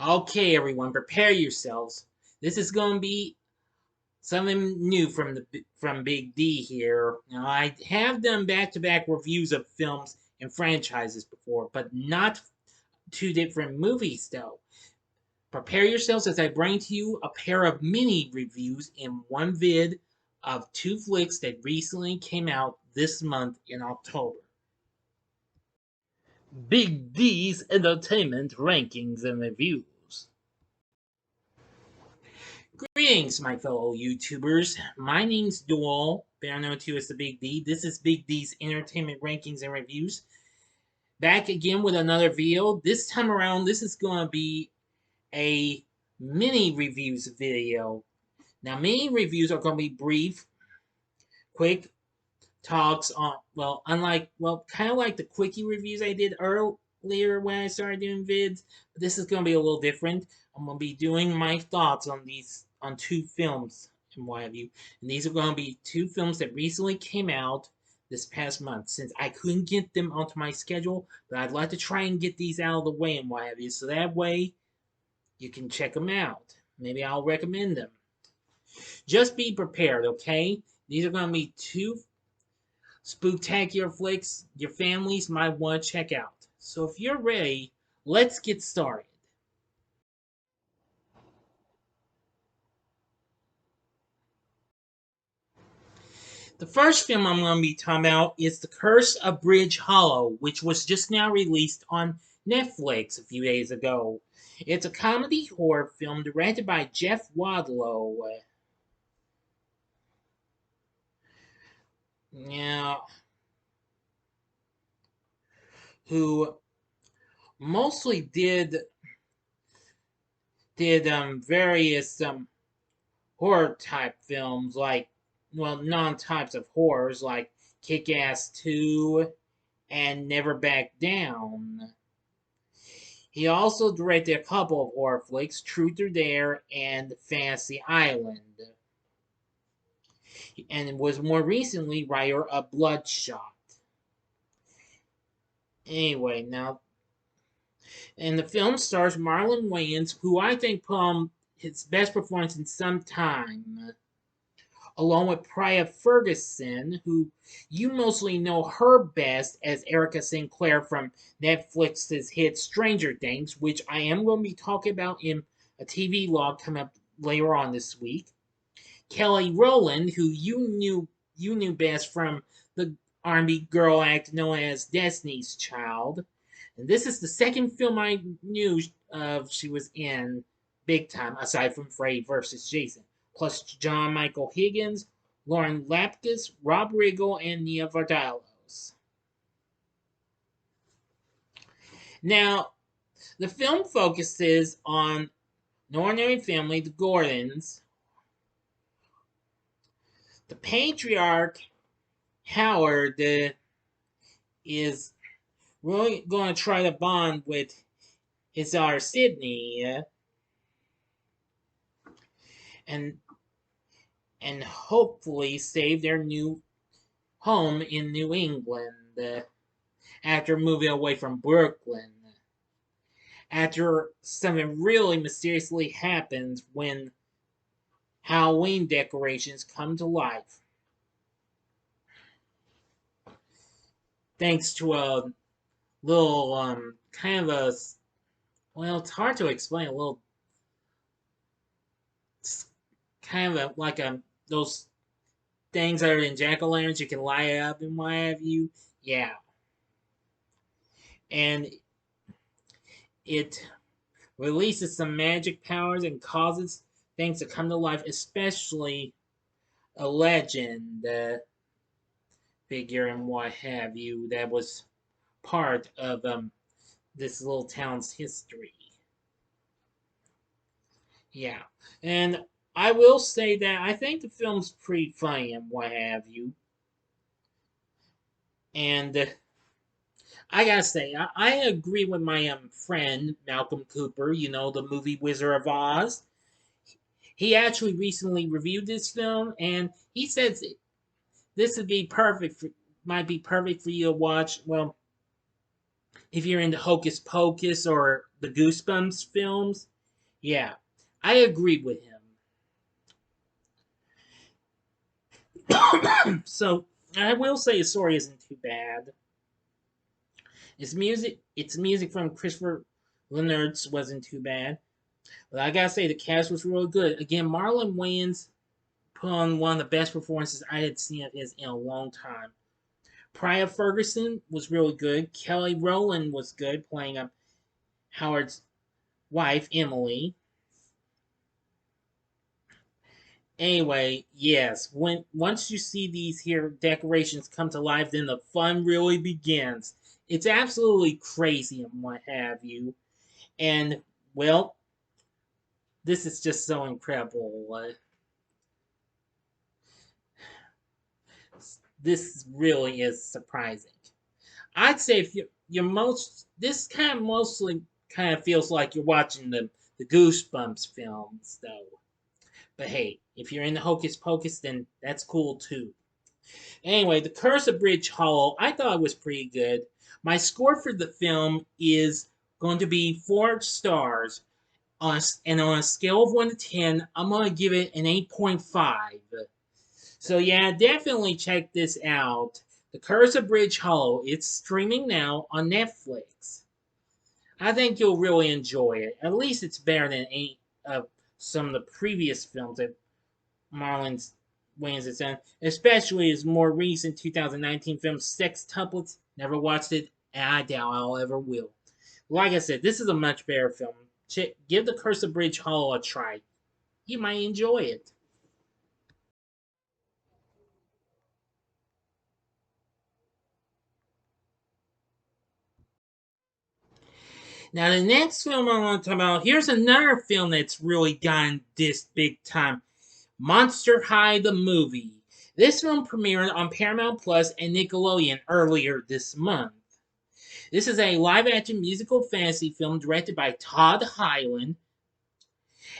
Okay, everyone, prepare yourselves. This is going to be something new from Big D here. Now, I have done back-to-back reviews of films and franchises before, but not two different movies, though. Prepare yourselves as I bring to you a pair of mini reviews in one vid of two flicks that recently came out this month in October. Big D's Entertainment Rankings and Reviews. Greetings, my fellow YouTubers. My name's Dual, better known to you as the Big D. This is Big D's Entertainment Rankings and Reviews. Back again with another video. This time around, this is going to be a mini reviews video. Now, mini reviews are going to be brief, quick talks on, kind of like the quickie reviews I did earlier when I started doing vids. But this is going to be a little different. I'm going to be doing my thoughts on two films and what have you. And these are going to be two films that recently came out this past month. Since I couldn't get them onto my schedule, but I'd like to try and get these out of the way and what have you. So that way you can check them out. Maybe I'll recommend them. Just be prepared, okay? These are going to be two spooktacular flicks your families might want to check out. So if you're ready, let's get started. The first film I'm going to be talking about is The Curse of Bridge Hollow, which was just now released on Netflix a few days ago. It's a comedy horror film directed by Jeff Wadlow. Now, who mostly did various horror type films, like, well, non-types of horrors like Kick-Ass 2 and Never Back Down. He also directed a couple of horror flicks, Truth or Dare and Fantasy Island, and was more recently writer of Bloodshot. Anyway, now, and the film stars Marlon Wayans, who I think put on his best performance in some time, along with Priya Ferguson, who you mostly know her best as Erica Sinclair from Netflix's hit Stranger Things, which I am going to be talking about in a TV log coming up later on this week. Kelly Rowland, who you knew best from the R&B girl act known as Destiny's Child. And this is the second film I knew she was in big time, aside from Freddy vs. Jason. Plus John Michael Higgins, Lauren Lapkus, Rob Riggle, and Nia Vardalos. Now, the film focuses on an ordinary family, the Gordons. The patriarch, Howard, is really going to try to bond with his daughter, Sydney, and hopefully save their new home in New England after moving away from Brooklyn. After something really mysteriously happens when Halloween decorations come to life. Thanks to a little, kind of a, well, it's hard to explain, a little, kind of like those things that are in jack-o'-lanterns you can light up and what have you. Yeah. And it releases some magic powers and causes things to come to life, especially a legend figure and what have you that was part of this little town's history. Yeah. And I will say that I think the film's pretty funny and what have you. And I gotta say, I agree with my friend Malcolm Cooper, you know, the movie Wizard of Oz. He actually recently reviewed this film, and he says this would be perfect might be perfect for you to watch. Well, If you're into Hocus Pocus or the Goosebumps films, yeah, I agree with him. So I will say the story isn't too bad. Its music from Christopher Leonard's wasn't too bad. But I gotta say the cast was really good. Again, Marlon Wayans put on one of the best performances I had seen of his in a long time. Priya Ferguson was really good. Kelly Rowland was good, playing Howard's wife, Emily. Anyway, yes, when once you see these here decorations come to life, then the fun really begins. It's absolutely crazy and what have you. And well, this is just so incredible. This really is surprising. I'd say if you're most this kind of mostly kind of feels like you're watching the Goosebumps films though. But hey, if you're into Hocus Pocus, then that's cool too. Anyway, The Curse of Bridge Hollow, I thought it was pretty good. My score for the film is going to be 4 stars. And on a scale of 1 to 10, I'm going to give it an 8.5. So yeah, definitely check this out. The Curse of Bridge Hollow. It's streaming now on Netflix. I think you'll really enjoy it. At least it's better than any of some of the previous films that Marlon Wayans has done, especially his more recent 2019 film Sextuplets. Never watched it, and I doubt I'll ever will. Like I said, this is a much better film. Give The Curse of Bridge Hollow a try. You might enjoy it. Now, the next film I want to talk about, here's another film that's really gotten this big time. Monster High the movie. This film premiered on Paramount Plus and Nickelodeon earlier this month. This is a live action musical fantasy film directed by Todd Hyland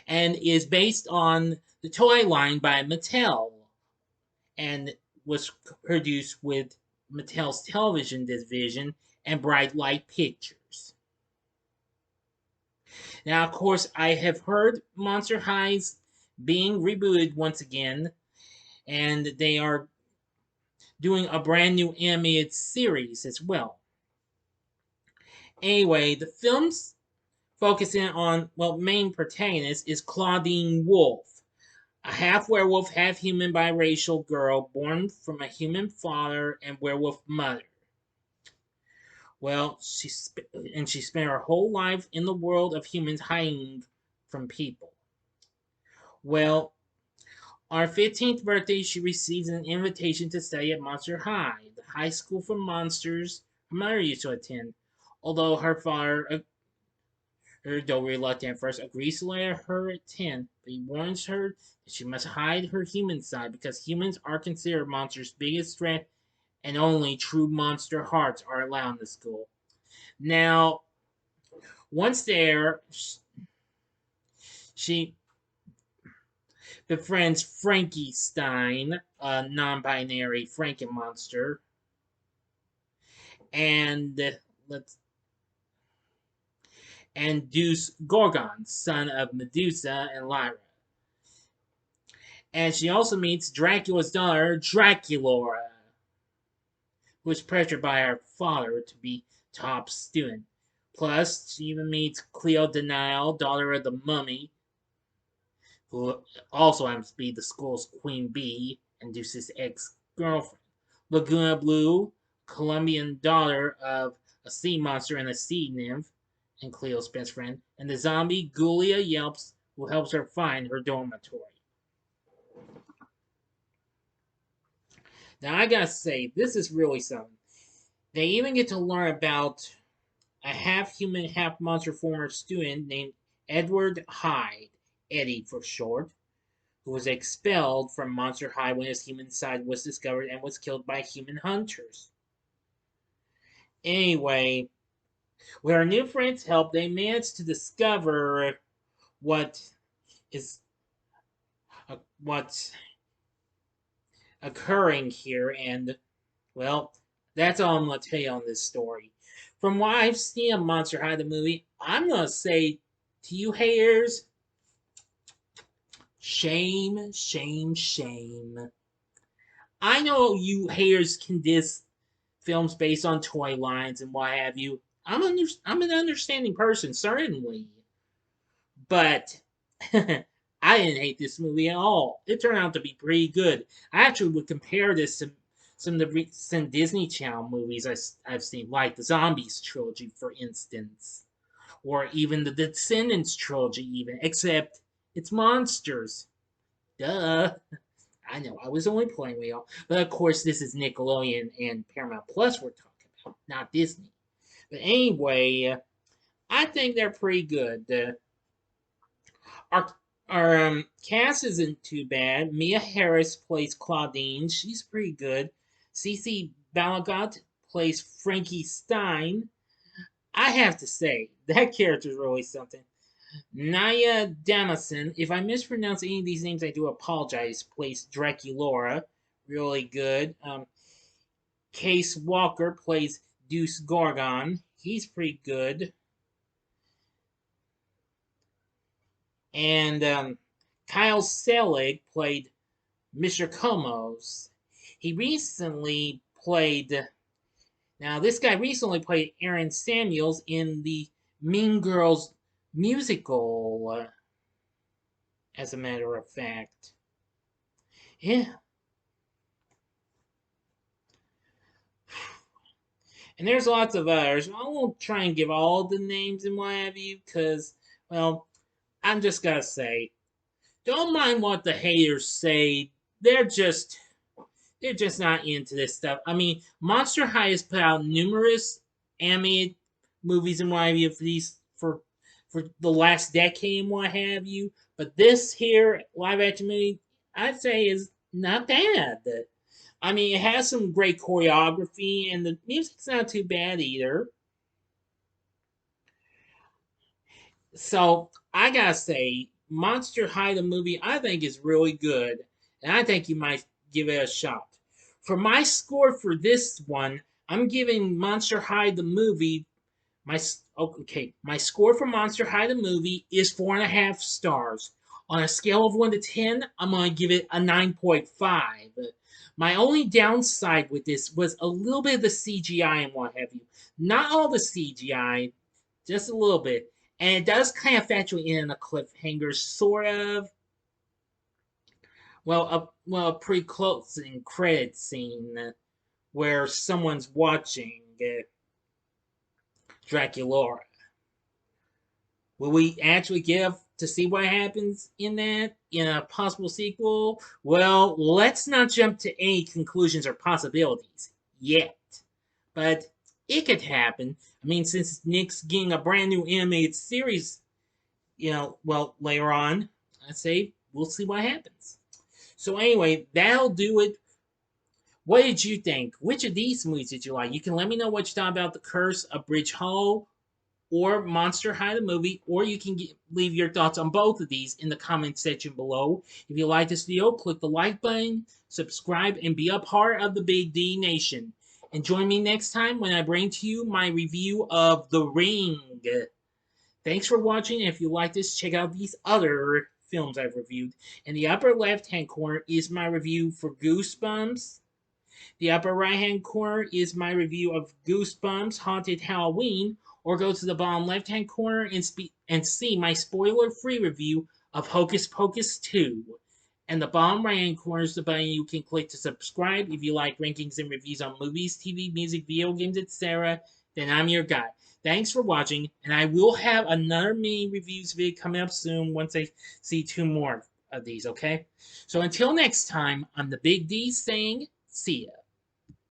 and is based on the toy line by Mattel and was produced with Mattel's television division and Bright Light Pictures. Now, of course, I have heard Monster High's being rebooted once again, and they are doing a brand new animated series as well. Anyway, the film's focusing on, well, main protagonist is Claudine Wolfe, a half werewolf, half human biracial girl born from a human father and werewolf mother. Well, she spent her whole life in the world of humans hiding from people. Well, on her 15th birthday, she receives an invitation to study at Monster High, the high school for monsters her mother used to attend. Although her father, though reluctant at first, agrees to let her attend, but he warns her that she must hide her human side because humans are considered monsters' biggest threat and only true monster hearts are allowed in the school. Now, once there, she befriends Frankie Stein, a non-binary Frankenmonster, and let's and Deuce Gorgon, son of Medusa and Lyra. And she also meets Dracula's daughter, Draculaura, who is pressured by her father to be top student. Plus, she even meets Cleo Denial, daughter of the mummy, who also happens to be the school's queen bee and Deuce's ex-girlfriend. Laguna Blue, Colombian daughter of a sea monster and a sea nymph, and Cleo's best friend, and the zombie Gulia Yelps, who helps her find her dormitory. Now, I gotta say, this is really something. They even get to learn about a half human, half monster former student named Edward Hyde, Eddie for short, who was expelled from Monster High when his human side was discovered and was killed by human hunters. Anyway, with our new friend's help, they managed to discover what is what's occurring here, and well, that's all I'm going to tell you on this story. from what I've seen of Monster High the movie, I'm gonna say to you haters, shame, shame, shame. I know you haters can diss films based on toy lines and what have you. I'm an understanding person, certainly, but I didn't hate this movie at all. It turned out to be pretty good. I actually would compare this to some of the recent Disney Channel movies I've seen, like the Zombies trilogy, for instance, or even the Descendants trilogy, even, except it's monsters. Duh. I know, I was only playing with y'all. But of course, this is Nickelodeon and Paramount Plus we're talking about, not Disney. But anyway, I think they're pretty good. Our cast isn't too bad. Mia Harris plays Claudine. She's pretty good. Cece Balagot plays Frankie Stein. I have to say, that character's really something. Naya Damison, if I mispronounce any of these names, I do apologize, plays Draculaura. Really good. Case Walker plays Deuce Gorgon. He's pretty good. And Kyle Selig played Mr. Comos. He recently played. Now, this guy recently played Aaron Samuels in the Mean Girls musical, as a matter of fact. Yeah. And there's lots of others. I won't try and give all the names and what have you, because, well, I'm just gonna say, don't mind what the haters say. They're just they're just not into this stuff. I mean, Monster High has put out numerous animated movies and what have you for the last decade and what have you. But this here live action movie, I'd say, is not bad. I mean, it has some great choreography and the music's not too bad either. So I gotta say, Monster High the movie I think is really good, and I think you might give it a shot. For my score for this one, I'm giving Monster High the movie my okay. My score for Monster High the movie is 4.5 stars. On a scale of 1 to 10, I'm gonna give it a 9.5. My only downside with this was a little bit of the CGI and what have you. Not all the CGI, just a little bit. And it does kind of factor in a cliffhanger, sort of. A pre-closing credit scene where someone's watching Draculaura. Will we actually get to see what happens in that in a possible sequel? Well, let's not jump to any conclusions or possibilities yet. But it could happen. I mean, since Nick's getting a brand new animated series, later on, I say we'll see what happens. So anyway, that'll do it. What did you think? Which of these movies did you like? You can let me know what you thought about The Curse of Bridge Hollow or Monster High the movie, or you can leave your thoughts on both of these in the comment section below. If you like this video, click the like button, subscribe, and be a part of the Big D Nation. And join me next time when I bring to you my review of The Ring. Thanks for watching. If you like this, check out these other films I've reviewed. In the upper left-hand corner is my review for Goosebumps. The upper right-hand corner is my review of Goosebumps Haunted Halloween. Or go to the bottom left-hand corner and see my spoiler-free review of Hocus Pocus 2. And the bottom right-hand corner is the button you can click to subscribe if you like rankings and reviews on movies, TV, music, video games, etc. Then I'm your guy. Thanks for watching, and I will have another mini reviews video coming up soon once I see 2 more of these, okay? So until next time, I'm the Big D saying, see ya.